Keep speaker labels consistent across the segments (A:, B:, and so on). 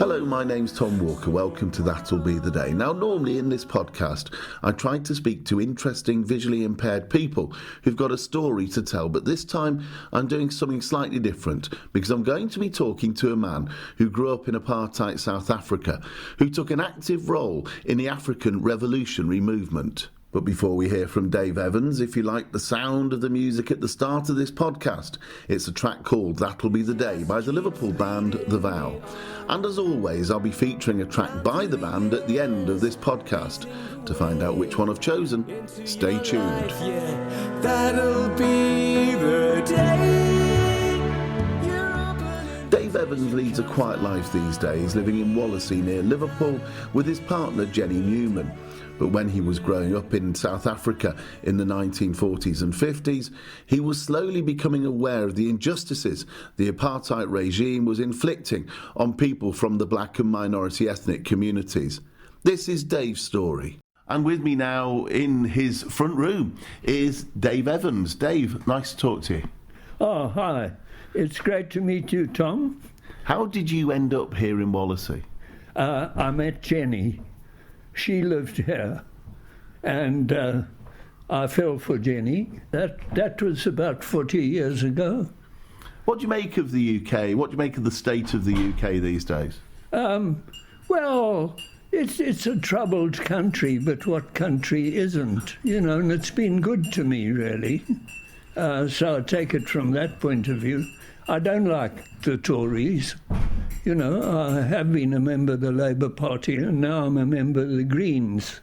A: Hello, my name's Tom Walker. Welcome to That'll Be the Day. Now, normally in this podcast, I try to speak to interesting visually impaired people who've got a story to tell, but this time I'm doing something slightly different because I'm going to be talking to a man who grew up in apartheid South Africa, who took an active role in the African revolutionary movement. But before we hear from Dave Evans, if you like the sound of the music at the start of this podcast, it's a track called That'll Be the Day by the Liverpool band The Vow. And as always, I'll be featuring a track by the band at the end of this podcast. To find out which one I've chosen, stay tuned. That'll be the day. Dave Evans leads a quiet life these days, living in Wallasey near Liverpool with his partner Jenny Newman. But when he was growing up in South Africa in the 1940s and 50s, he was slowly becoming aware of the injustices the apartheid regime was inflicting on people from the black and minority ethnic communities. This is Dave's story. And with me now in his front room is Dave Evans. Dave, nice to talk to you.
B: Oh, hi. It's great to meet you, Tom.
A: How did you end up here in Wallasey?
B: I met Jenny. She lived here, and I fell for Jenny. That was about 40 years ago.
A: What do you make of the UK? What do you make of the state of the UK these days?
B: Well, it's a troubled country, but what country isn't? You know, and it's been good to me, really. So I take it from that point of view. I don't like the Tories. You know, I have been a member of the Labour Party and now I'm a member of the Greens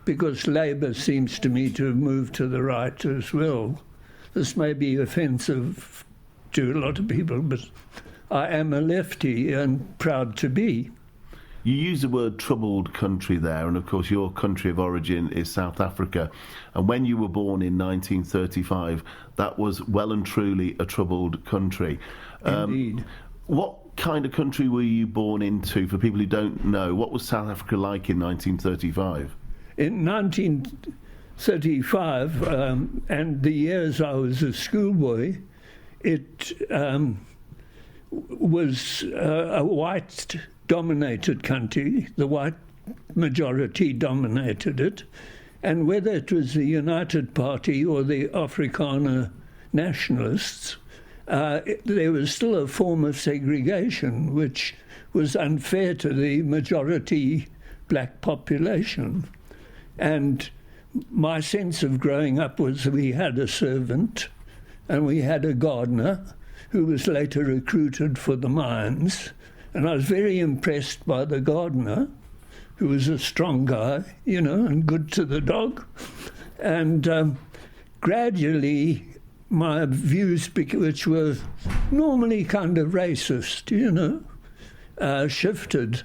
B: because Labour seems to me to have moved to the right as well. This may be offensive to a lot of people, but I am a lefty and proud to be.
A: You use the word troubled country there, and of course your country of origin is South Africa. And when you were born in 1935, that was well and truly a troubled country.
B: Indeed.
A: What kind of country were you born into? For people who don't know, what was South Africa like in 1935?
B: In 1935, and the years I was a schoolboy, it was a white-dominated country. The white majority dominated it. And whether it was the United Party or the Afrikaner nationalists, there was still a form of segregation which was unfair to the majority black population. And my sense of growing up was we had a servant and we had a gardener who was later recruited for the mines. And I was very impressed by the gardener, who was a strong guy, you know, and good to the dog. And gradually my views, which were normally kind of racist, you know, shifted.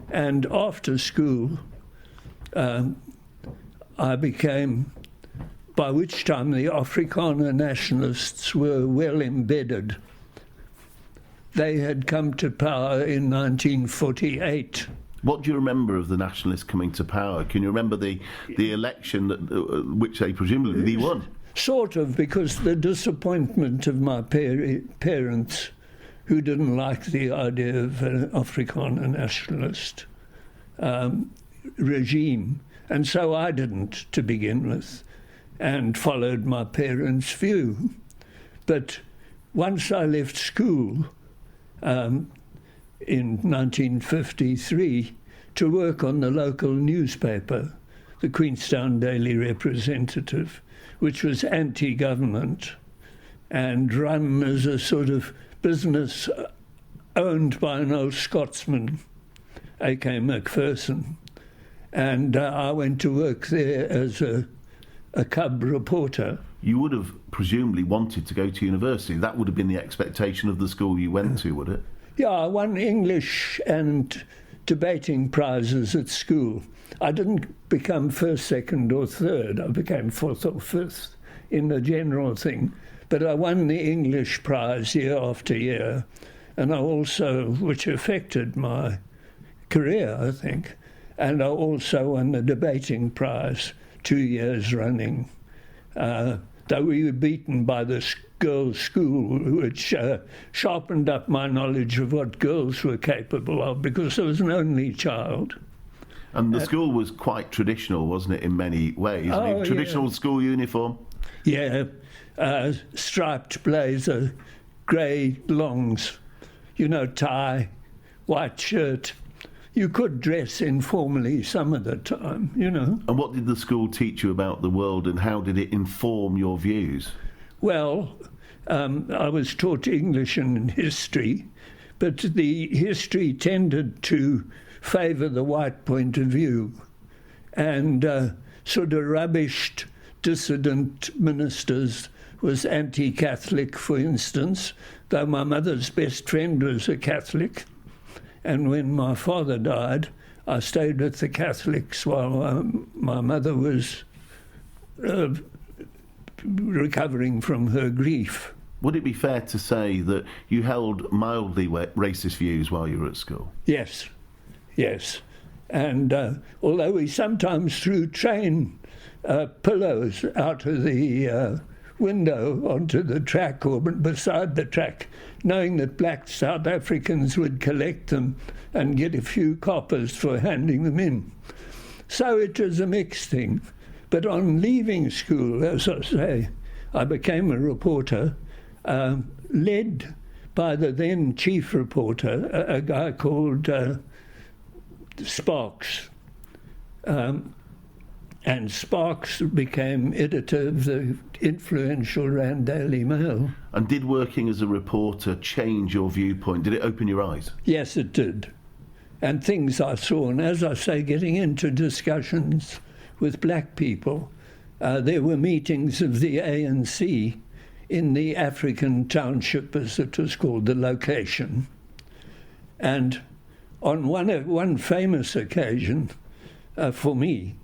B: And after school, I became, by which time the Afrikaner nationalists were well embedded. They had come to power in 1948.
A: What do you remember of the nationalists coming to power? Can you remember the election which they presumably won?
B: Sort of, because the disappointment of my parents, who didn't like the idea of an Afrikaner nationalist regime, and so I didn't to begin with, and followed my parents' view. But once I left school in 1953 to work on the local newspaper, the Queenstown Daily Representative, which was anti-government and run as a sort of business owned by an old Scotsman, A.K. Macpherson. And I went to work there as a cub reporter.
A: You would have presumably wanted to go to university. That would have been the expectation of the school you went to, would it?
B: Yeah, I won English and debating prizes at school. I didn't become first, second or third. I became fourth or fifth in the general thing. But I won the English prize year after year. And I also, which affected my career, I think, and I also won the debating prize 2 years running. The though we were beaten by this girls' school, which sharpened up my knowledge of what girls were capable of, because I was an only child.
A: And the school was quite traditional, wasn't it, in many ways? Traditional school uniform?
B: Yeah, striped blazer, grey longs, tie, white shirt. You could dress informally some of the time,
A: And what did the school teach you about the world, and how did it inform your views?
B: Well, I was taught English and history, but the history tended to favour the white point of view, and sort of rubbished dissident ministers, was anti-Catholic, for instance, though my mother's best friend was a Catholic. And when my father died, I stayed with the Catholics while my mother was recovering from her grief.
A: Would it be fair to say that you held mildly racist views while you were at school?
B: Yes. And although we sometimes threw train pillows out of the window onto the track or beside the track, knowing that black South Africans would collect them and get a few coppers for handing them in. So it was a mixed thing. But on leaving school, as I say, I became a reporter, led by the then chief reporter, a guy called Sparks. And Sparks became editor of the influential Rand Daily Mail.
A: And did working as a reporter change your viewpoint? Did it open your eyes?
B: Yes, it did. And things I saw, and as I say, getting into discussions with black people. There were meetings of the ANC in the African township, as it was called, the location. And on one famous occasion, for me,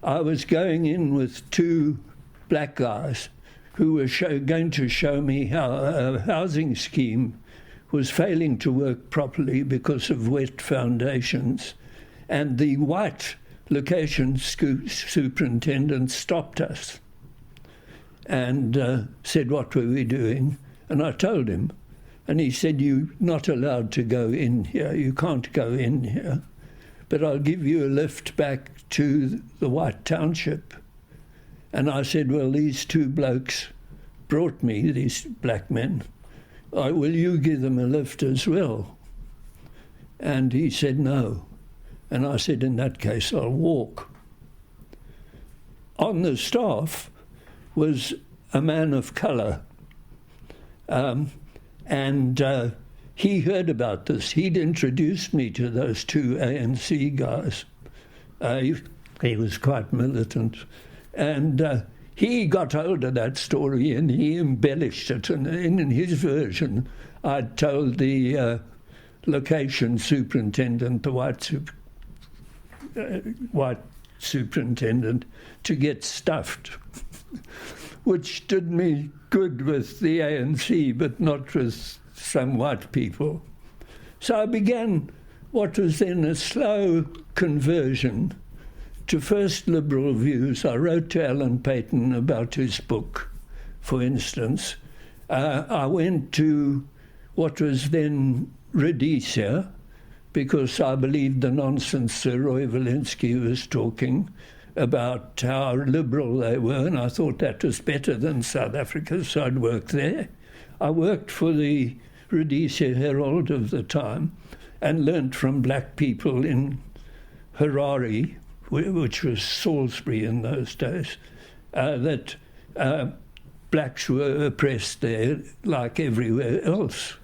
B: I was going in with two black guys who were going to show me how a housing scheme was failing to work properly because of wet foundations. And the white location superintendent stopped us and said, what were we doing? And I told him. And he said, you're not allowed to go in here. You can't go in here. But I'll give you a lift back to the white township. And I said, well, these two blokes brought me, these black men. Will you give them a lift as well? And he said, no. And I said, in that case, I'll walk. On the staff was a man of colour. And he heard about this. He'd introduced me to those two ANC guys. He was quite militant. And he got hold of that story and he embellished it. And in his version, I'd told the location superintendent, the white superintendent, to get stuffed, which did me good with the ANC, but not with some white people. So I began what was then a slow conversion to first liberal views. I wrote to Alan Paton about his book, for instance. I went to what was then Rhodesia, because I believed the nonsense Sir Roy Wallasey was talking about how liberal they were, and I thought that was better than South Africa, so I'd work there. I worked for the Rhodesia Herald of the time and learnt from black people in Harare, which was Salisbury in those days, that blacks were oppressed there like everywhere else.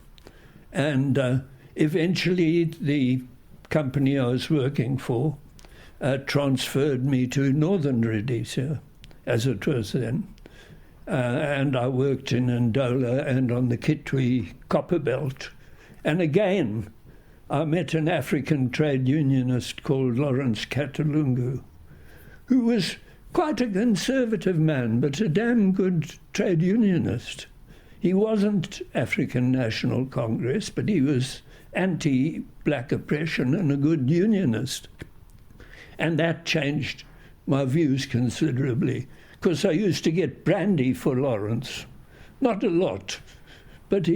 B: And eventually the company I was working for transferred me to northern Rhodesia, as it was then. And I worked in Ndola and on the Kitwe copper belt. And again, I met an African trade unionist called Lawrence Katalungu, who was quite a conservative man, but a damn good trade unionist. He wasn't African National Congress, but he was anti-black oppression and a good unionist. And that changed my views considerably, because I used to get brandy for Lawrence. Not a lot, but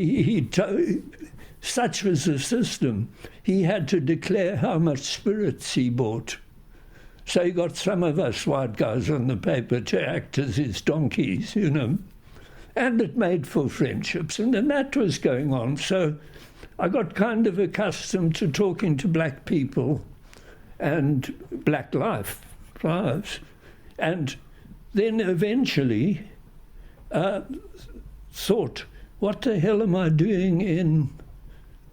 B: such was the system. He had to declare how much spirits he bought. So he got some of us white guys on the paper to act as his donkeys, you know. And it made for friendships, and then that was going on. So I got kind of accustomed to talking to black people and black lives. And then eventually thought, what the hell am I doing in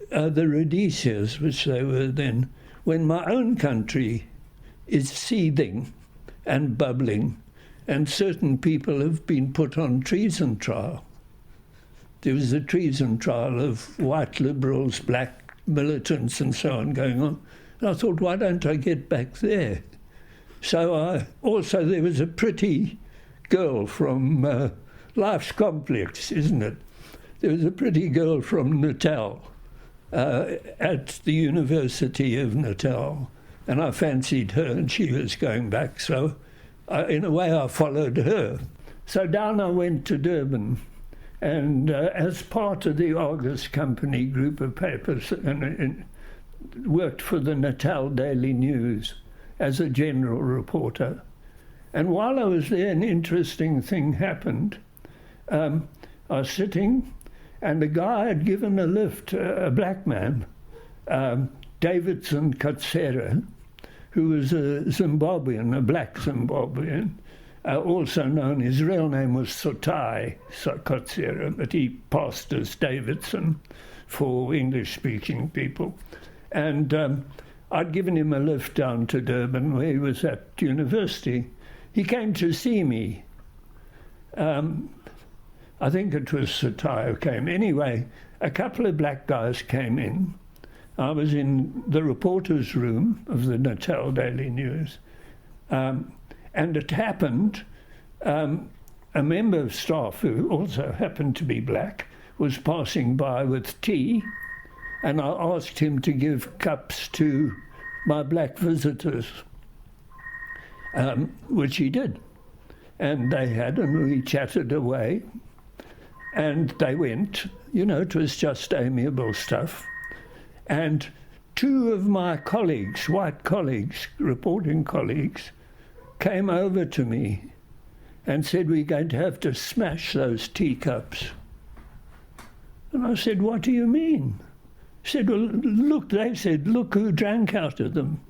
B: the Rhodesias, which they were then, when my own country is seething and bubbling, and certain people have been put on treason trial. There was a treason trial of white liberals, black militants and so on going on. And I thought, why don't I get back there? So there was a pretty girl from Life's Complex, isn't it? There was a pretty girl from Natal at the University of Natal, and I fancied her, and she was going back. So in a way, I followed her. So down I went to Durban, and as part of the Argus Company group of papers, and worked for the Natal Daily News as a general reporter. And while I was there, an interesting thing happened. I was sitting, and a guy had given a lift, a black man, Davidson Katsera, who was a Zimbabwean, a black Zimbabwean, also known, his real name was Sotai Katsera, but he passed as Davidson for English-speaking people. And I'd given him a lift down to Durban, where he was at university. He came to see me. I think it was Sotai who came. Anyway, a couple of black guys came in. I was in the reporter's room of the Natal Daily News. And it happened, a member of staff who also happened to be black was passing by with tea, and I asked him to give cups to my black visitors, which he did. And they had, and we chatted away. And they went, it was just amiable stuff. And two of my colleagues, white colleagues, reporting colleagues, came over to me and said, we're going to have to smash those teacups. And I said, what do you mean? He said, well, look, they said, look who drank out of them.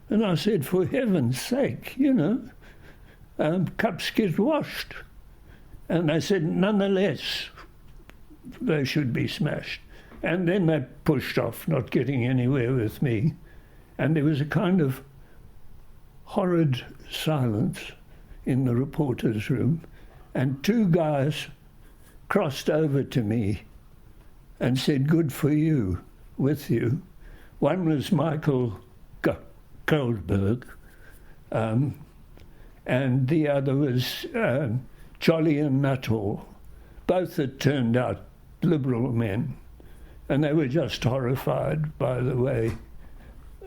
B: And I said, for heaven's sake, cups get washed. And they said, nonetheless, they should be smashed. And then they pushed off, not getting anywhere with me. And there was a kind of horrid silence in the reporter's room. And two guys crossed over to me and said, good for you, with you. One was Michael Goldberg, and the other was Jolly and Nuttall. Both had turned out liberal men, and they were just horrified by the way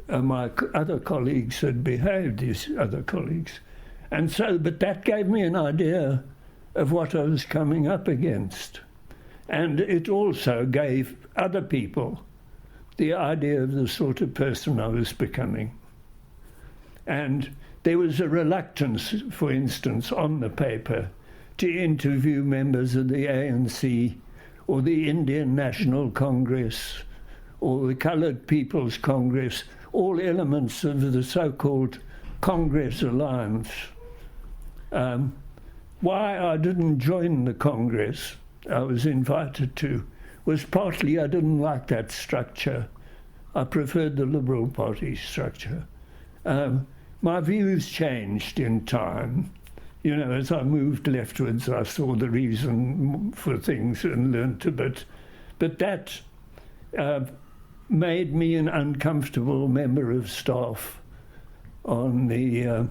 B: my other colleagues had behaved, these other colleagues. And so, but that gave me an idea of what I was coming up against. And it also gave other people the idea of the sort of person I was becoming. And there was a reluctance, for instance, on the paper to interview members of the ANC or the Indian National Congress or the Coloured People's Congress, all elements of the so-called Congress Alliance. Why I didn't join the Congress I was invited to was partly I didn't like that structure. I preferred the Liberal Party structure. My views changed in time. As I moved leftwards, I saw the reason for things and learnt a bit. But that made me an uncomfortable member of staff on the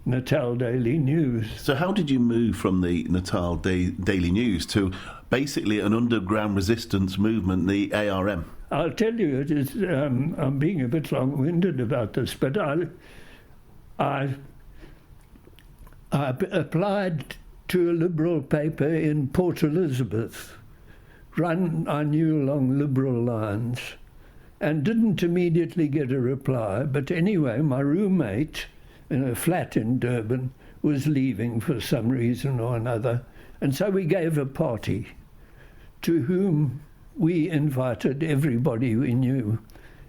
B: Natal Daily News.
A: So how did you move from the Natal Daily News to basically an underground resistance movement, the ARM?
B: I'll tell you, it is, I'm being a bit long-winded about this, but applied to a Liberal paper in Port Elizabeth, run, I knew, along Liberal lines, and didn't immediately get a reply. But anyway, my roommate in a flat in Durban was leaving for some reason or another, and so we gave a party to whom we invited everybody we knew,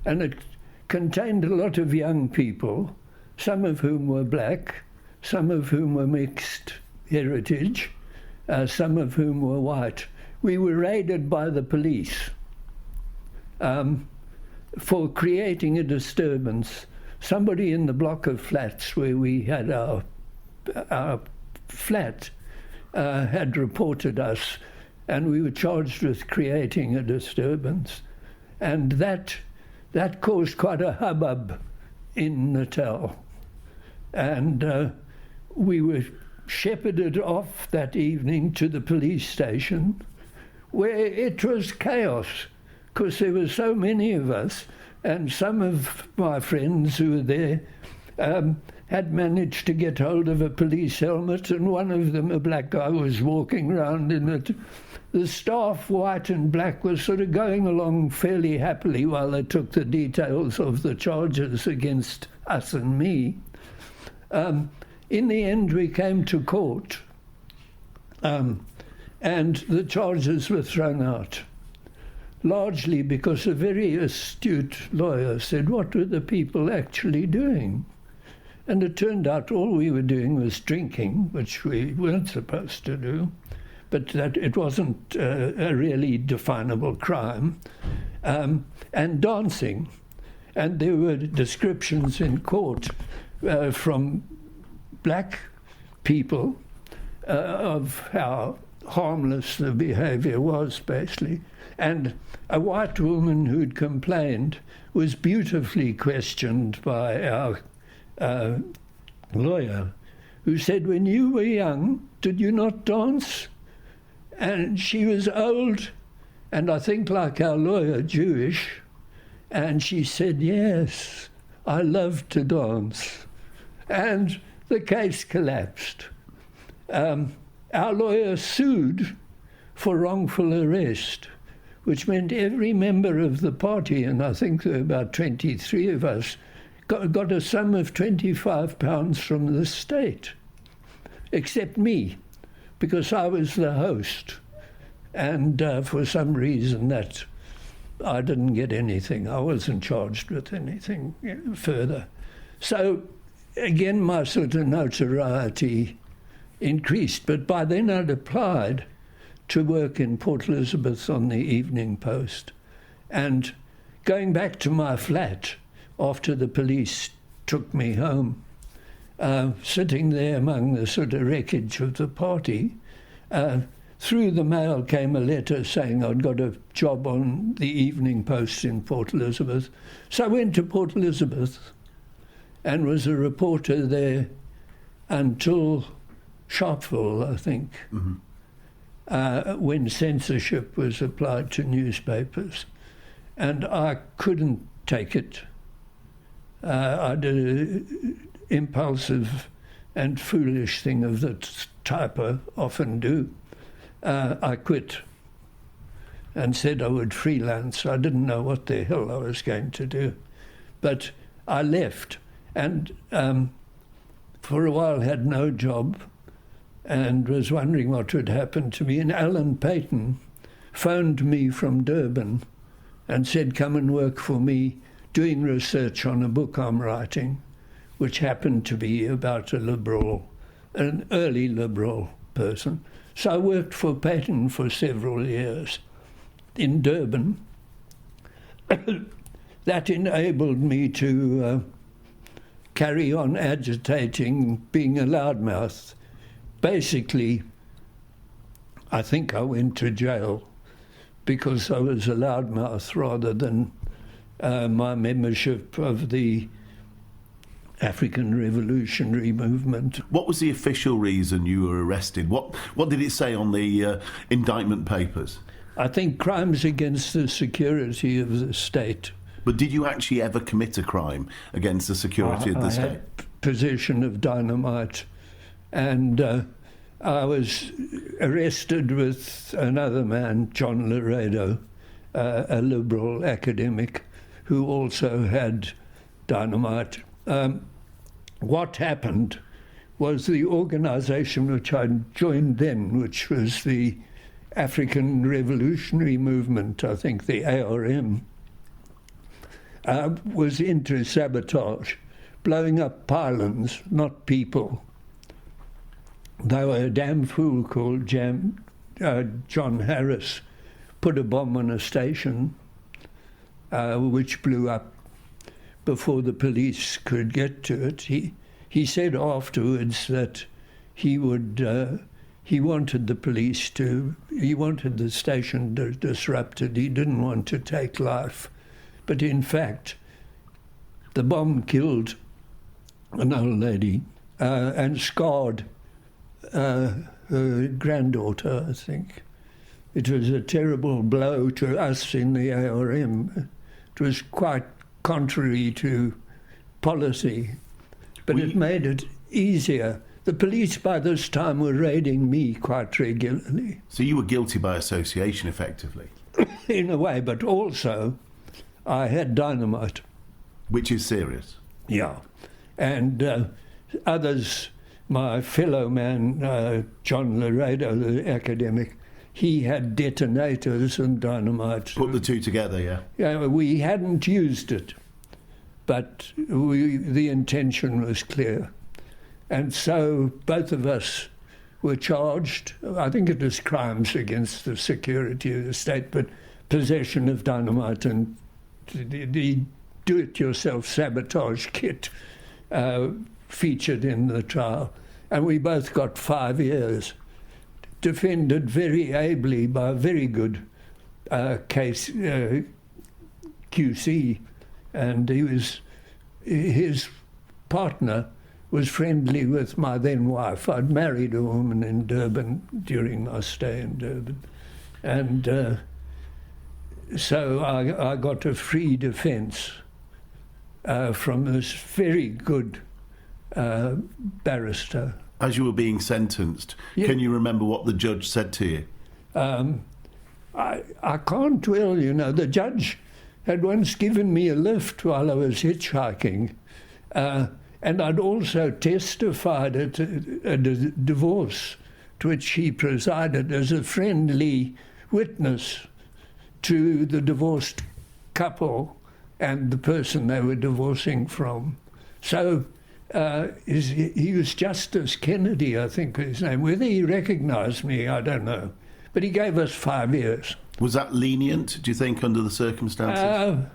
B: and it contained a lot of young people, some of whom were black, some of whom were mixed heritage, some of whom were white. We were raided by the police for creating a disturbance. Somebody in the block of flats where we had our flat had reported us, and we were charged with creating a disturbance. And that caused quite a hubbub in Natal. And we were shepherded off that evening to the police station, where it was chaos, because there were so many of us, and some of my friends who were there had managed to get hold of a police helmet, and one of them, a black guy, was walking around in it. The staff, white and black, was sort of going along fairly happily while they took the details of the charges against us and me. In the end, we came to court, and the charges were thrown out, largely because a very astute lawyer said, what were the people actually doing? And it turned out all we were doing was drinking, which we weren't supposed to do, but that it wasn't a really definable crime, and dancing. And there were descriptions in court from black people of how harmless the behaviour was, basically. And a white woman who'd complained was beautifully questioned by our lawyer, who said, when you were young, did you not dance? And she was old, and I think like our lawyer, Jewish, and she said, yes, I love to dance. And the case collapsed. Our lawyer sued for wrongful arrest, which meant every member of the party, and I think there were about 23 of us, got a sum of £25 from the state, except me, because I was the host. And for some reason that I didn't get anything. I wasn't charged with anything further. So again, my sort of notoriety increased. But by then I'd applied to work in Port Elizabeth on the Evening Post. And going back to my flat after the police took me home, sitting there among the sort of wreckage of the party, through the mail came a letter saying I'd got a job on the Evening Post in Port Elizabeth. So I went to Port Elizabeth and was a reporter there until Sharpeville, I think, when censorship was applied to newspapers. And I couldn't take it. I did an impulsive and foolish thing of the type I often do. I quit and said I would freelance. I didn't know what the hell I was going to do. But I left and for a while had no job and was wondering what would happen to me. And Alan Payton phoned me from Durban and said, come and work for me doing research on a book I'm writing, which happened to be about an early liberal person. So I worked for Payton for several years in Durban. That enabled me to carry on agitating, being a loudmouth. Basically, I think I went to jail because I was a loudmouth rather than my membership of the African Revolutionary Movement.
A: What was the official reason you were arrested? What did it say on the indictment papers?
B: I think crimes against the security of the state.
A: But did you actually ever commit a crime against the security of the state?
B: I had possession of dynamite And I was arrested with another man, John Laredo, a liberal academic who also had dynamite. What happened was the organisation which I joined then, which was the African Revolutionary Movement, I think the ARM, was into sabotage, blowing up pylons, not people. They were a damn fool called John Harris put a bomb on a station which blew up before the police could get to it. He said afterwards that he wanted the station disrupted. He didn't want to take life. But in fact, the bomb killed an old lady and scarred her granddaughter, I think. It was a terrible blow to us in the ARM. It was quite contrary to policy, but it made it easier. The police by this time were raiding me quite regularly.
A: So you were guilty by association, effectively?
B: In a way, but also I had dynamite.
A: Which is serious.
B: Yeah. And others, my fellow man, John Laredo, the academic, he had detonators and dynamite.
A: Put the two together, yeah?
B: Yeah, we hadn't used it, but the intention was clear. And so both of us were charged. I think it was crimes against the security of the state, but possession of dynamite and the do-it-yourself sabotage kit featured in the trial. And we both got 5 years, defended very ably by a very good case QC. And his partner was friendly with my then wife. I'd married a woman in Durban during my stay in Durban. And so I got a free defence from this very good barrister.
A: As you were being sentenced, Can you remember what the judge said to you?
B: I can't dwell, the judge had once given me a lift while I was hitchhiking, and I'd also testified at a divorce to which he presided as a friendly witness to the divorced couple and the person they were divorcing from. So he was Justice Kennedy, I think was his name. Whether he recognised me, I don't know. But he gave us 5 years. Was
A: that lenient, do you think, under the circumstances?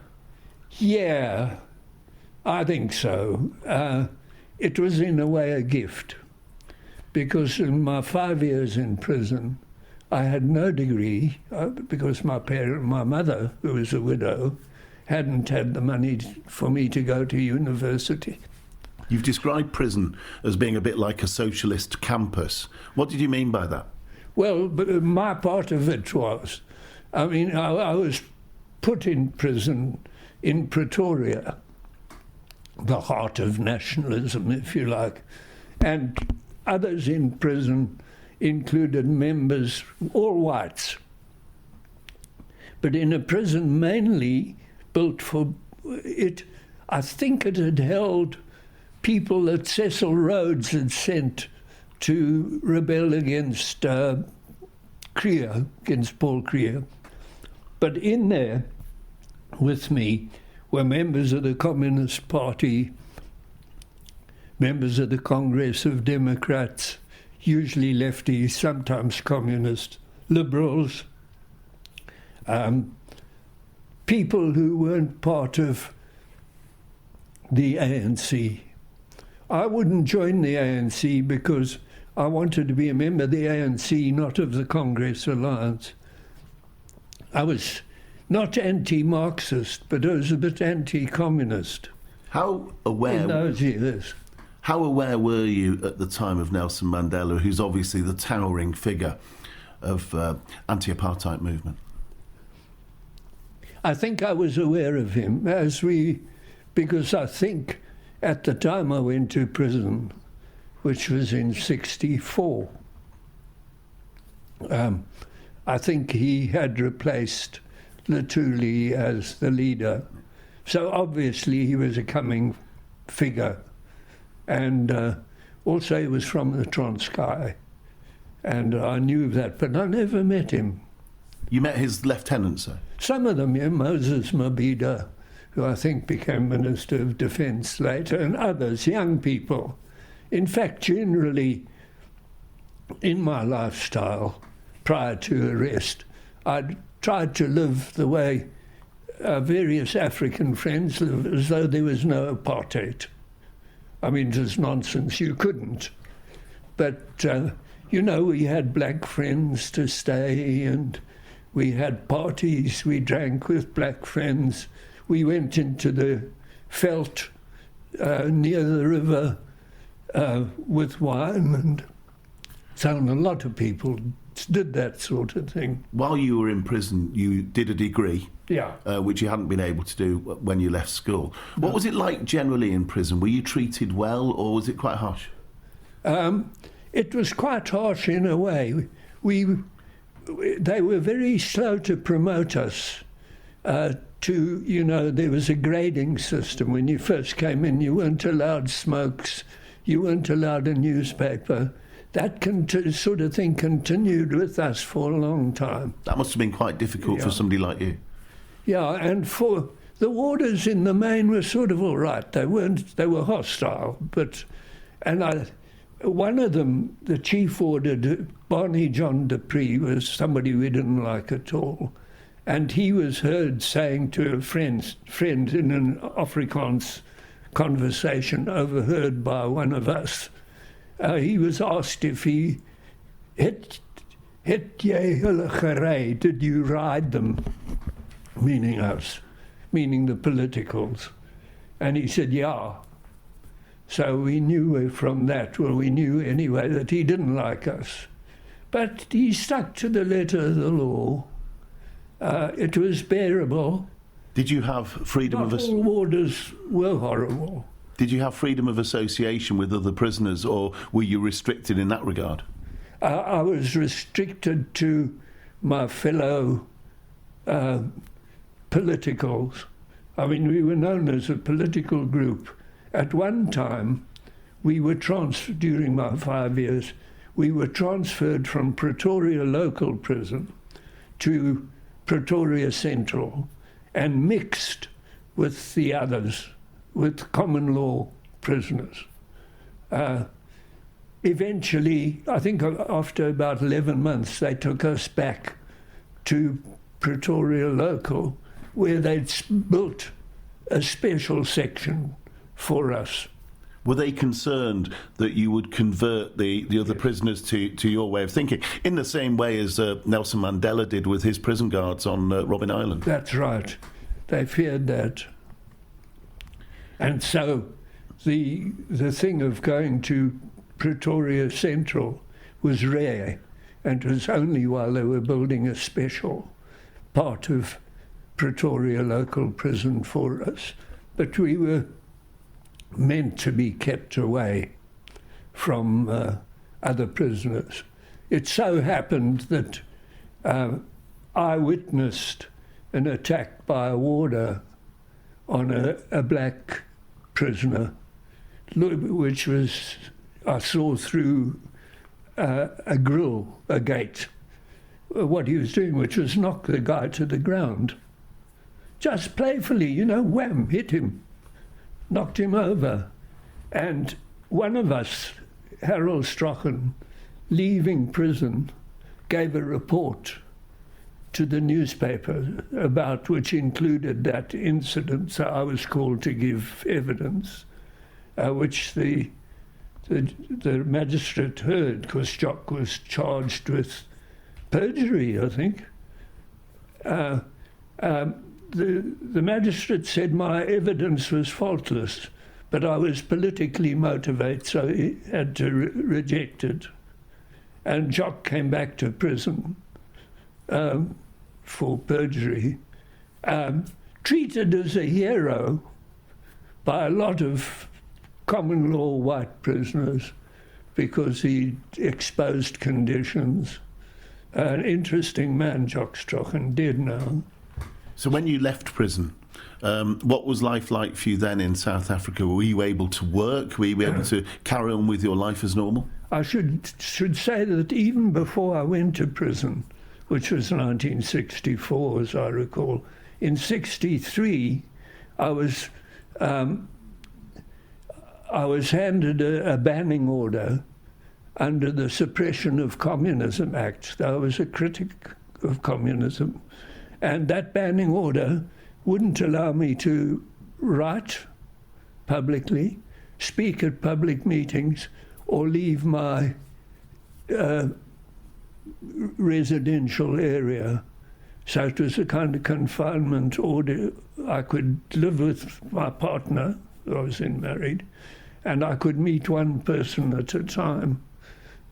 B: Yeah, I think so. It was in a way a gift, because in my 5 years in prison, I had no degree, because my mother, who was a widow, hadn't had the money for me to go to university.
A: You've described prison as being a bit like a socialist campus. What did you mean by that?
B: Well, but my part of it was, I was put in prison in Pretoria, the heart of nationalism, if you like, and others in prison included members, all whites, but in a prison mainly built for it. I think it had held people that Cecil Rhodes had sent to rebel against Creer, against Paul Creer. But in there with me were members of the Communist Party, members of the Congress of Democrats, usually lefty, sometimes communist, liberals, people who weren't part of the ANC. I wouldn't join the ANC because I wanted to be a member of the ANC, not of the Congress Alliance. I was not anti-Marxist, but I was a bit anti-communist.
A: How aware
B: in those years?
A: How aware were you at the time of Nelson Mandela, who's obviously the towering figure of anti-apartheid movement?
B: I think I was aware of him because I think at the time I went to prison, which was in 1964. I think he had replaced Luthuli as the leader. So obviously he was a coming figure. And also he was from the Transkei. And I knew that, but I never met him.
A: You met his lieutenant, sir?
B: Some of them, yeah, Moses Mabhida, who I think became Minister of Defence later, and others, young people. In fact, generally, in my lifestyle, prior to arrest, I'd tried to live the way various African friends live, as though there was no apartheid. I mean, it was nonsense, you couldn't. But, you know, we had black friends to stay, and we had parties, we drank with black friends. We went into the veld near the river with wine, and so a lot of people did that sort of thing.
A: While you were in prison, you did a degree,
B: Yeah.
A: which you hadn't been able to do when you left school. What was it like generally in prison? Were you treated well, or was it quite harsh?
B: It was quite harsh in a way. They were very slow to promote us to, you know, there was a grading system. When you first came in, you weren't allowed smokes, you weren't allowed a newspaper. That sort of thing continued with us for a long time.
A: That must have been quite difficult for somebody like you.
B: Yeah, and for the warders in the main were sort of all right. They were hostile, one of them, the chief warder, Barney John Dupree, was somebody we didn't like at all. And he was heard saying to a friend in an Afrikaans conversation, overheard by one of us, he was asked if he, het jy hulle gery, did you ride them? Meaning us, meaning the politicals. And he said, yeah. So we knew from that, we knew anyway that he didn't like us. But he stuck to the letter of the law. It was bearable.
A: Did you have freedom
B: Not all warders were horrible.
A: Did you have freedom of association with other prisoners, or were you restricted in that regard?
B: I was restricted to my fellow politicals. I mean, we were known as a political group. At one time, during my 5 years, we were transferred from Pretoria Local Prison to Pretoria Central and mixed with the others, with common law prisoners. Eventually, I think after about 11 months, they took us back to Pretoria Local, where they'd built a special section for us.
A: Were they concerned that you would convert the other prisoners to your way of thinking, in the same way as Nelson Mandela did with his prison guards on Robben Island?
B: That's right. They feared that. And so the thing of going to Pretoria Central was rare, and it was only while they were building a special part of Pretoria Local Prison for us. But we were meant to be kept away from other prisoners. It so happened that I witnessed an attack by a warder on a black prisoner, which was, I saw through a gate, what he was doing, which was knock the guy to the ground. Just playfully, you know, wham, hit him. Knocked him over. And one of us, Harold Strachan, leaving prison, gave a report to the newspaper about which included that incident. So I was called to give evidence, which the magistrate heard, because Jock was charged with perjury, I think. The magistrate said my evidence was faultless, but I was politically motivated, so he had to reject it. And Jock came back to prison for perjury, treated as a hero by a lot of common law white prisoners, because he exposed conditions. An interesting man, Jock Strachan, dead now.
A: So when you left prison, what was life like for you then in South Africa? Were you able to work? Were you able to carry on with your life as normal?
B: I should say that even before I went to prison, which was 1964, as I recall, in 63, I was handed a banning order under the Suppression of Communism Act. I was a critic of communism, and that banning order wouldn't allow me to write publicly, speak at public meetings, or leave my residential area. So it was a kind of confinement order. I could live with my partner, I was married, and I could meet one person at a time,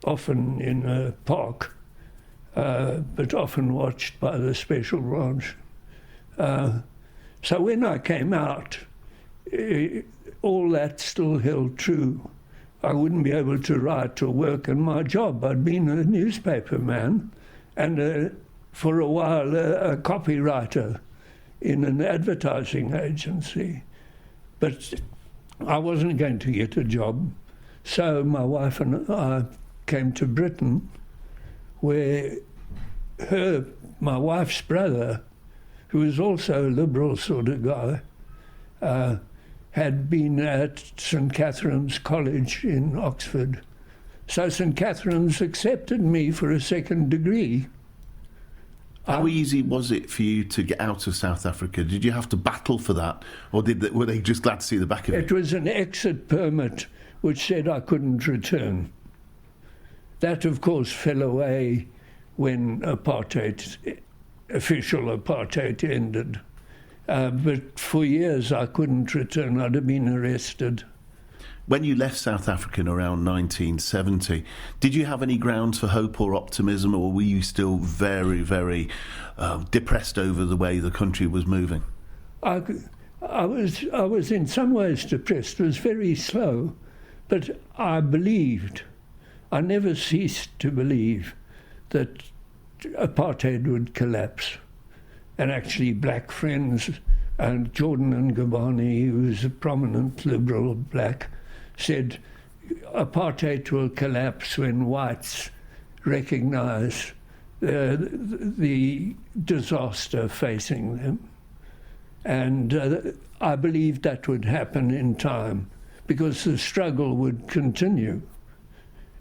B: often in a park, but often watched by the special branch. So when I came out, all that still held true. I wouldn't be able to write or work in my job. I'd been a newspaper man and for a while a copywriter in an advertising agency. But I wasn't going to get a job. So my wife and I came to Britain, where my wife's brother, who was also a liberal sort of guy, had been at St. Catherine's College in Oxford. So St. Catherine's accepted me for a second degree.
A: How easy was it for you to get out of South Africa? Did you have to battle for that, or were they just glad to see the back of it?
B: It was an exit permit which said I couldn't return. That, of course, fell away when official apartheid ended. But for years I couldn't return. I'd have been arrested.
A: When you left South Africa in around 1970, did you have any grounds for hope or optimism, or were you still very, very depressed over the way the country was moving?
B: I was in some ways depressed. It was very slow, but I believed. I never ceased to believe that apartheid would collapse. And actually black friends, and Jordan and Gabani, who's a prominent liberal black, said apartheid will collapse when whites recognise the disaster facing them. And I believed that would happen in time because the struggle would continue.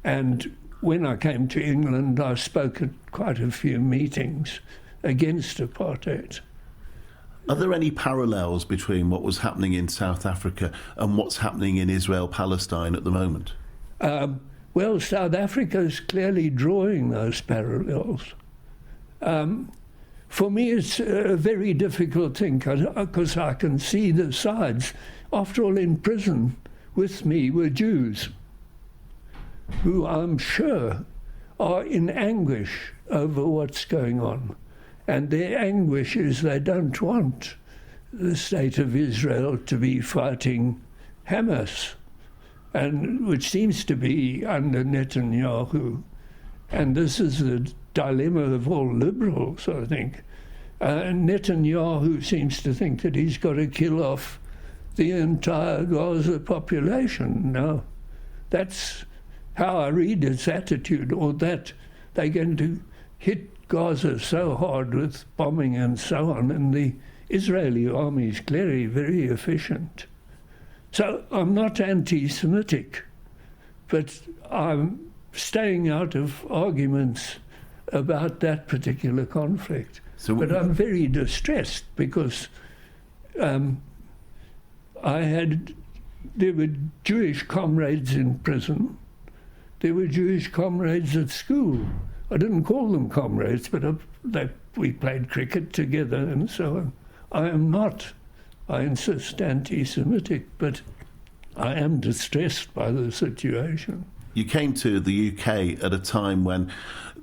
B: And when I came to England, I spoke at quite a few meetings against apartheid.
A: Are there any parallels between what was happening in South Africa and what's happening in Israel-Palestine at the moment?
B: Well, South Africa is clearly drawing those parallels. For me, it's a very difficult thing because I can see the sides. After all, in prison with me were Jews who I'm sure are in anguish over what's going on. And their anguish is they don't want the state of Israel to be fighting Hamas, and which seems to be under Netanyahu. And this is the dilemma of all liberals, I think. Netanyahu seems to think that he's got to kill off the entire Gaza population. Now, that's how I read his attitude, or that they're going to hit Gaza so hard with bombing and so on, and the Israeli army is clearly very efficient. So I'm not anti-Semitic, but I'm staying out of arguments about that particular conflict. But I'm very distressed because there were Jewish comrades in prison, there were Jewish comrades at school. I didn't call them comrades, but we played cricket together and so on. I am not, I insist, anti-Semitic, but I am distressed by the situation.
A: you came to the UK at a time when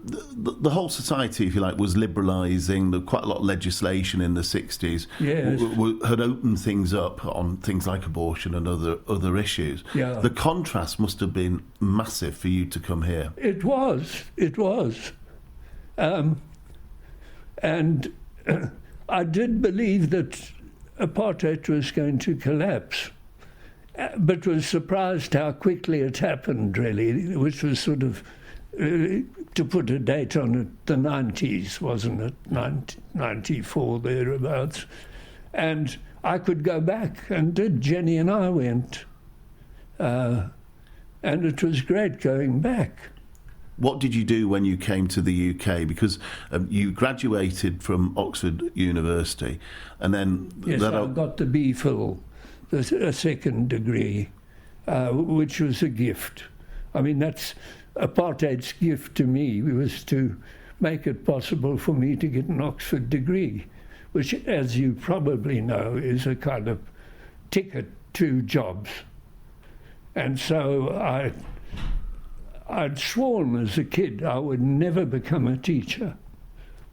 A: the whole society, if you like, was liberalising. There was quite a lot of legislation in the 60s.
B: Yes.
A: Had opened things up on things like abortion and other issues.
B: Yeah.
A: The contrast must have been massive for you to come here.
B: It was. And I did believe that apartheid was going to collapse, but was surprised how quickly it happened, really, which was sort of, to put a date on it, the 90s, wasn't it? 94, thereabouts. And I could go back, and did. Jenny and I went. And it was great going back.
A: What did you do when you came to the UK? Because you graduated from Oxford University, and then...
B: Yes, I got the BPhil, a second degree, which was a gift. I mean, that's apartheid's gift to me, was to make it possible for me to get an Oxford degree, which, as you probably know, is a kind of ticket to jobs. And so I'd sworn as a kid I would never become a teacher.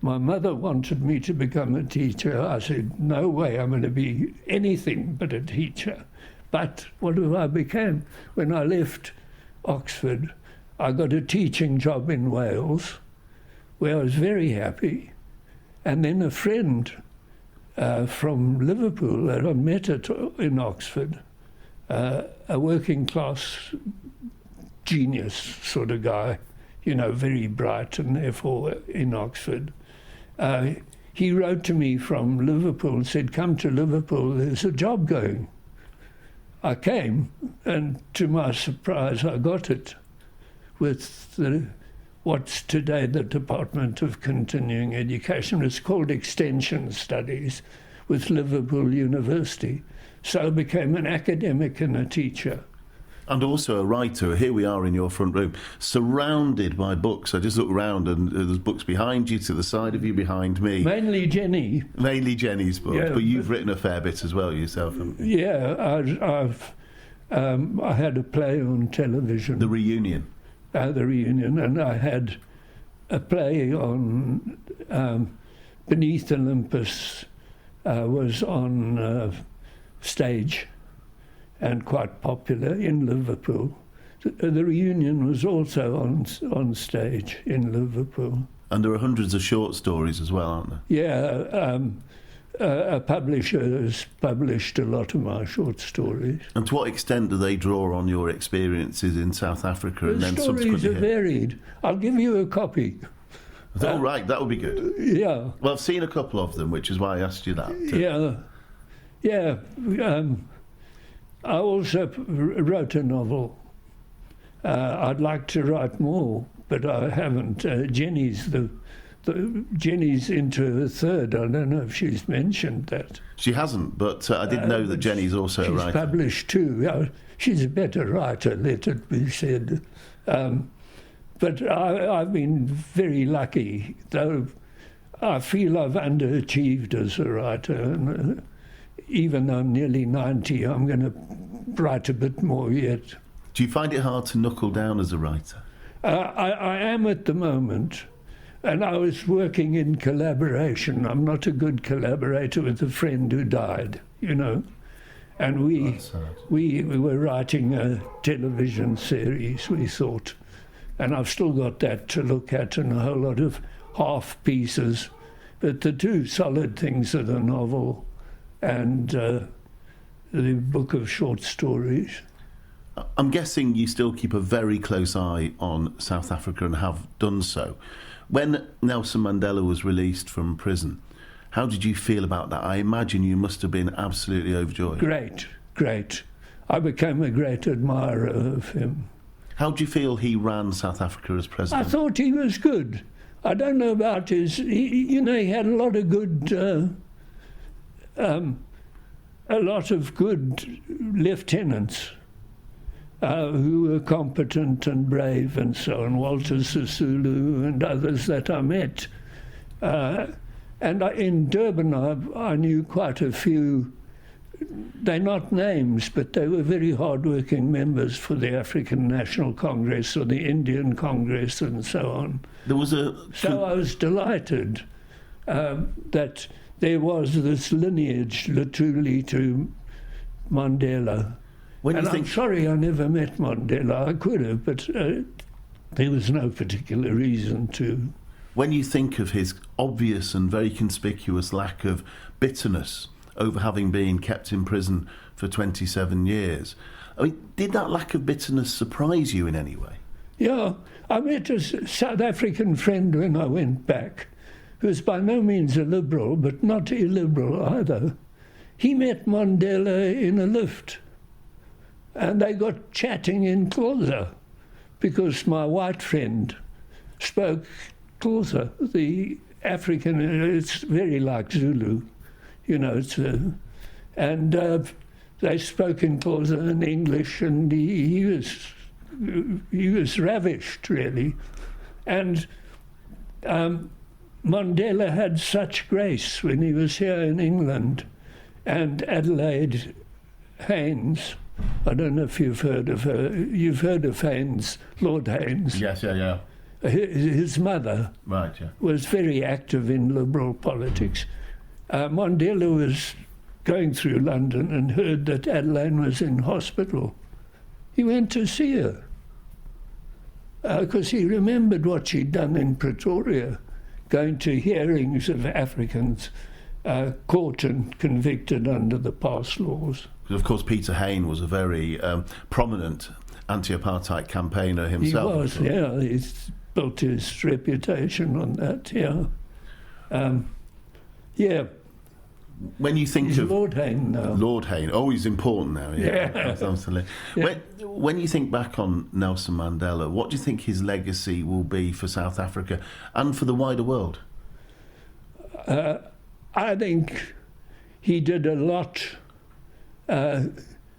B: My mother wanted me to become a teacher. I said, no way, I'm going to be anything but a teacher. But what have I become? When I left Oxford, I got a teaching job in Wales, where I was very happy. And then a friend from Liverpool that I met in Oxford, a working class genius sort of guy, you know, very bright, and therefore in Oxford. He wrote to me from Liverpool and said, come to Liverpool, there's a job going. I came, and to my surprise, I got it with what's today the Department of Continuing Education. It's called Extension Studies with Liverpool University. So I became an academic and a teacher.
A: And also a writer. Here we are in your front room, surrounded by books. I just look around and there's books behind you, to the side of you, behind me.
B: Mainly Jenny.
A: Mainly Jenny's books, yeah, but you've written a fair bit as well yourself, haven't you?
B: Yeah, I had a play on television.
A: The Reunion.
B: The Reunion, and I had a play on Beneath Olympus, was on stage, and quite popular in Liverpool. The Reunion was also on stage in Liverpool.
A: And there are hundreds of short stories as well, aren't there?
B: Yeah, a publisher has published a lot of my short stories.
A: And to what extent do they draw on your experiences in South Africa and then subsequently
B: The stories are varied. I'll give you a copy.
A: Oh, right, that would be good.
B: Yeah.
A: Well, I've seen a couple of them, which is why I asked you that.
B: Yeah. I also wrote a novel. I'd like to write more, but I haven't. Jenny's Jenny's into her third. I don't know if she's mentioned that.
A: She hasn't, but I did know that Jenny's also a writer.
B: She's published too. She's a better writer, let it be said. But I've been very lucky, though I feel I've underachieved as a writer. And, even though I'm nearly 90, I'm going to write a bit more yet.
A: Do you find it hard to knuckle down as a writer?
B: I am at the moment, and I was working in collaboration. I'm not a good collaborator with a friend who died, you know. And we were writing a television series, we thought. And I've still got that to look at and a whole lot of half pieces. But the two solid things are the novel and the book of short stories.
A: I'm guessing you still keep a very close eye on South Africa and have done so. When Nelson Mandela was released from prison, how did you feel about that? I imagine you must have been absolutely overjoyed. Great. I became a great admirer of him. How do you feel he ran South Africa as president? I thought he was good. I don't know about he had a lot of good lieutenants who were competent and brave and so on, Walter Sisulu and others that I met. And in Durban, I knew quite a few
B: they're not names, but they were very hard-working members for the African National Congress or the Indian Congress and so on. So I was delighted that there was this lineage, literally, to Mandela. I'm sorry I never met Mandela. I could have, but there was no particular reason to.
A: When you think of his obvious and very conspicuous lack of bitterness over having been kept in prison for 27 years, I mean, did that lack of bitterness surprise you in any way?
B: Yeah, I met a South African friend when I went back, who was by no means a liberal, but not illiberal either. He met Mandela in a lift, and they got chatting in Xhosa, because my white friend spoke Xhosa, the African. It's very like Zulu, and they spoke in Xhosa and English, and he was ravished, really. And Mandela had such grace when he was here in England, and Adelaide Haynes, I don't know if you've heard of her. You've heard of Haynes, Lord Haynes.
A: Yes, yeah.
B: His mother was very active in liberal politics. Mandela was going through London and heard that Adelaide was in hospital. He went to see her because he remembered what she'd done in Pretoria, going to hearings of Africans caught and convicted under the past laws.
A: Of course, Peter Hain was a very prominent anti-apartheid campaigner himself.
B: He was, yeah. He's built his reputation on that, yeah. Yeah.
A: When you think
B: he's
A: of
B: Lord Hain now.
A: Lord Hain, he's important now. Yeah, absolutely.
B: Yeah.
A: When you think back on Nelson Mandela, what do you think his legacy will be for South Africa and for the wider world?
B: I think he did a lot.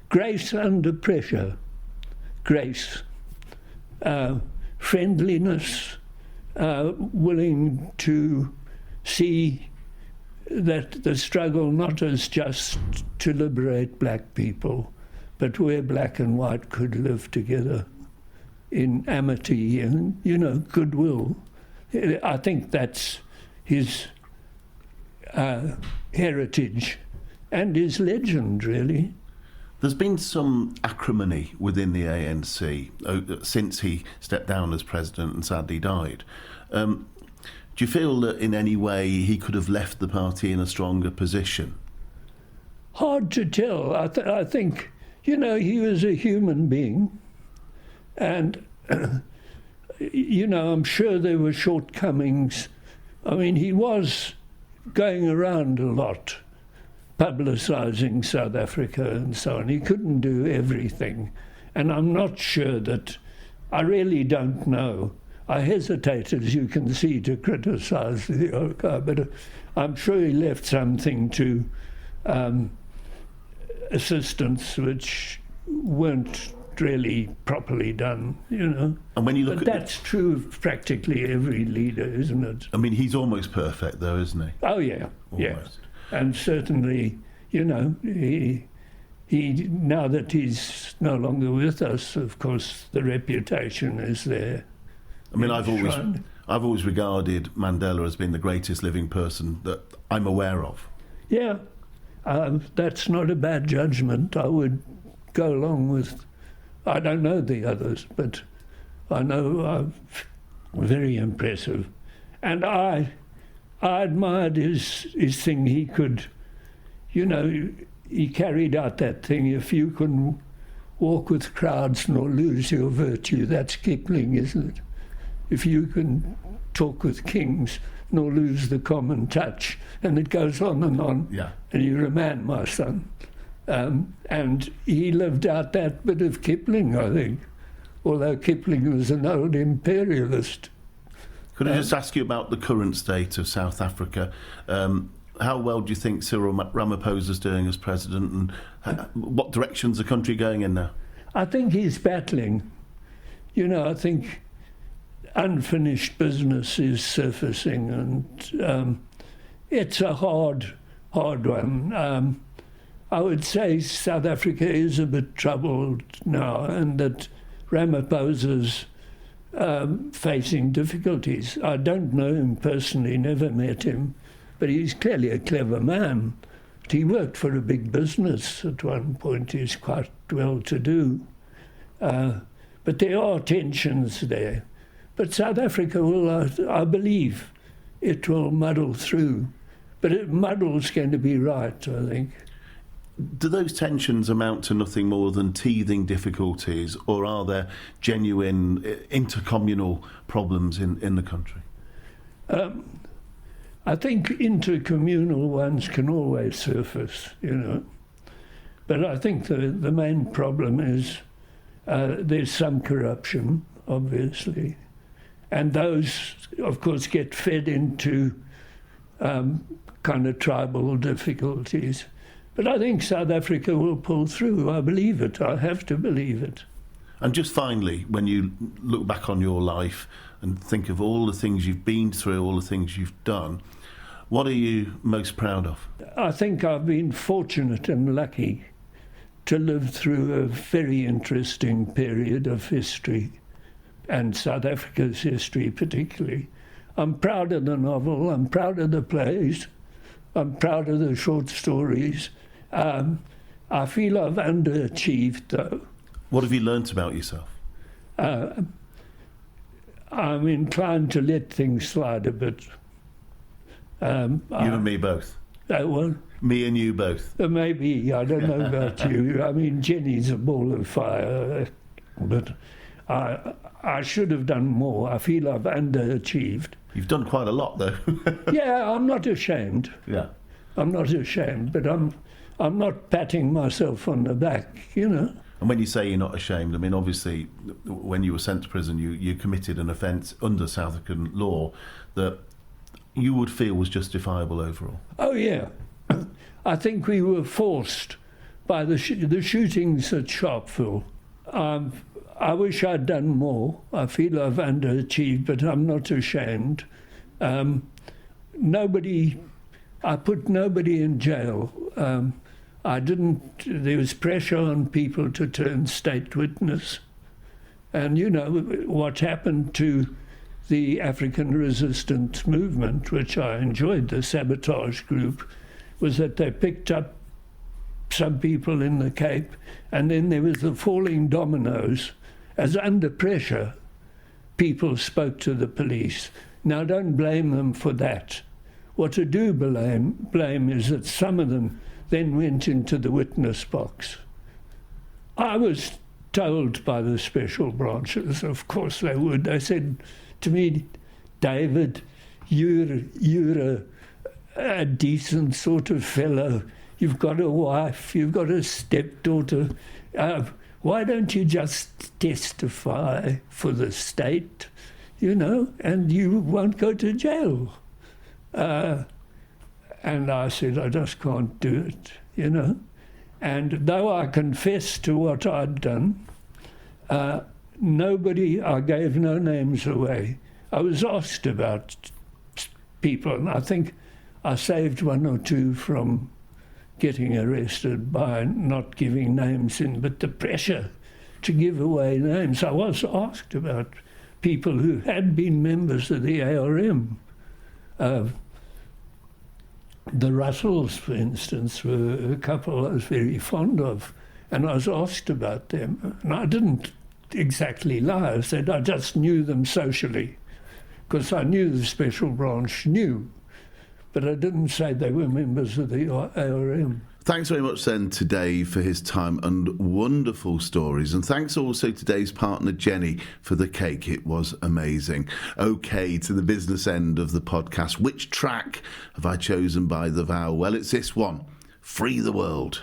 B: Grace under pressure, grace, friendliness, willing to see that the struggle not as just to liberate black people, but where black and white could live together in amity and, goodwill. I think that's his heritage and his legend, really.
A: There's been some acrimony within the ANC since he stepped down as president and sadly died. Do you feel that in any way he could have left the party in a stronger position?
B: Hard to tell. I think, he was a human being, and, I'm sure there were shortcomings. I mean, he was going around a lot, publicising South Africa and so on. He couldn't do everything. And I'm not sure that, I really don't know. I hesitate, as you can see, to criticise the old guy, but I'm sure he left something to assistants which weren't really properly done, And
A: when you look
B: but that's true of practically every leader, isn't it?
A: I mean, he's almost perfect, though, isn't he?
B: Oh, yeah,
A: almost.
B: Yeah. And certainly, he now that he's no longer with us, of course, the reputation is there.
A: I mean, I've always regarded Mandela as being the greatest living person that I'm aware of.
B: Yeah, that's not a bad judgment. I would go along with. I don't know the others, but I know very impressive, and I admired his thing. He could, he carried out that thing. If you can walk with crowds nor lose your virtue, that's Kipling, isn't it? If you can talk with kings nor lose the common touch, and it goes on and on.
A: Yeah.
B: And you're a man, my son. And he lived out that bit of Kipling, I think, although Kipling was an old imperialist.
A: Could I just ask you about the current state of South Africa? How well do you think Cyril Ramaphosa's doing as president, and what direction's the country going in now?
B: I think he's battling. I think unfinished business is surfacing, and it's a hard one. I would say South Africa is a bit troubled now, and that Ramaphosa's facing difficulties. I don't know him personally, never met him, but he's clearly a clever man. He worked for a big business at one point. He's quite well-to-do. But there are tensions there. But South Africa will, I believe, it will muddle through. But it muddle's going to be right, I think.
A: Do those tensions amount to nothing more than teething difficulties, or are there genuine intercommunal problems in the country?
B: I think intercommunal ones can always surface, But I think the main problem is there's some corruption, obviously. And those, of course, get fed into kind of tribal difficulties. But I think South Africa will pull through. I believe it. I have to believe it.
A: And just finally, when you look back on your life and think of all the things you've been through, all the things you've done, what are you most proud of?
B: I think I've been fortunate and lucky to live through a very interesting period of history, and South Africa's history particularly. I'm proud of the novel, I'm proud of the plays, I'm proud of the short stories. I feel I've underachieved, though.
A: What have you learnt about yourself?
B: I'm inclined to let things slide a bit.
A: You and me both.
B: Well,
A: me and you both.
B: Maybe, I don't know about you. I mean, Jenny's a ball of fire, but I should have done more. I feel I've underachieved.
A: You've done quite a lot, though.
B: Yeah, I'm not ashamed.
A: Yeah.
B: I'm not ashamed, but I'm not patting myself on the back, And
A: when you say you're not ashamed, I mean, obviously, when you were sent to prison, you committed an offence under South African law that you would feel was justifiable overall.
B: Oh, yeah. I think we were forced by the shootings at Sharpeville. I wish I'd done more. I feel I've underachieved, but I'm not ashamed. I put nobody in jail. There was pressure on people to turn state witness. And what happened to the African resistance movement, which I enjoyed, the Sabotage group, was that they picked up some people in the Cape, and then there was the falling dominoes. As under pressure, people spoke to the police. Now, don't blame them for that. What I do blame is that some of them then went into the witness box. I was told by the special branches, of course they would, they said to me, David, you're a decent sort of fellow. You've got a wife, you've got a stepdaughter. Why don't you just testify for the state, and you won't go to jail? And I said, I just can't do it, And though I confessed to what I'd done, I gave no names away. I was asked about people, and I think I saved one or two from getting arrested by not giving names in, but the pressure to give away names. I was asked about people who had been members of the ARM. The Russells, for instance, were a couple I was very fond of, and I was asked about them. And I didn't exactly lie. I said I just knew them socially, because I knew the special branch knew. But I didn't say they were members of the ARM.
A: Thanks very much then to Dave for his time and wonderful stories. And thanks also to Dave's partner Jenny for the cake. It was amazing. OK, to the business end of the podcast. Which track have I chosen by The Vow? Well, it's this one, Free the World.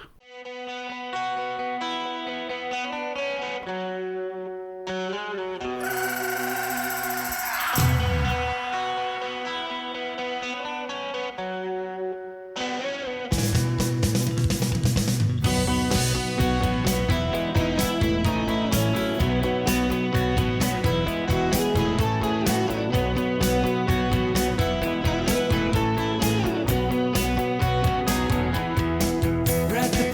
C: Grab the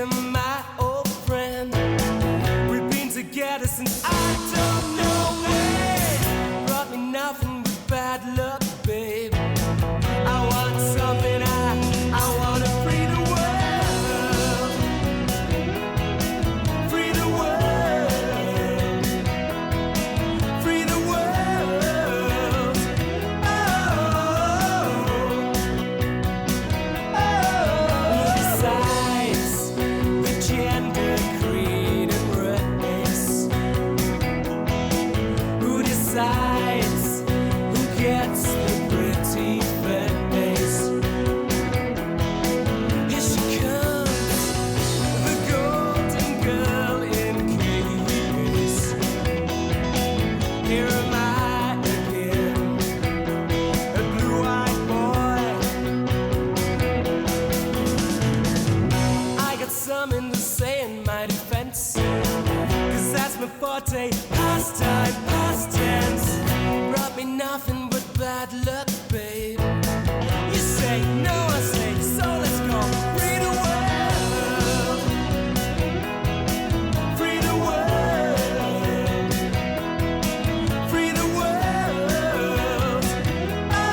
C: tedium, my old friend. We've been together since I don't know when. Brought me nothing but bad luck, babe. I want something, I want to free the world. Free the world. Free the world. Oh, besides the gender, creed, and race, who decides who gets the pretty face? Here she comes, the golden girl in case. Here am I again, a blue-eyed boy. I got something to say in my defense, 'cause that's my forte, pastime, past tense. Brought me nothing but bad luck, babe. You say no, I say so, let's go. Free the world. Free the world. Free the world. Oh,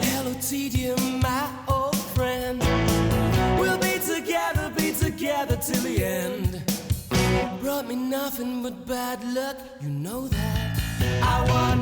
C: hello, tedium, my old friend. We'll be together till the end. Brought me nothing but bad luck, you know that. I want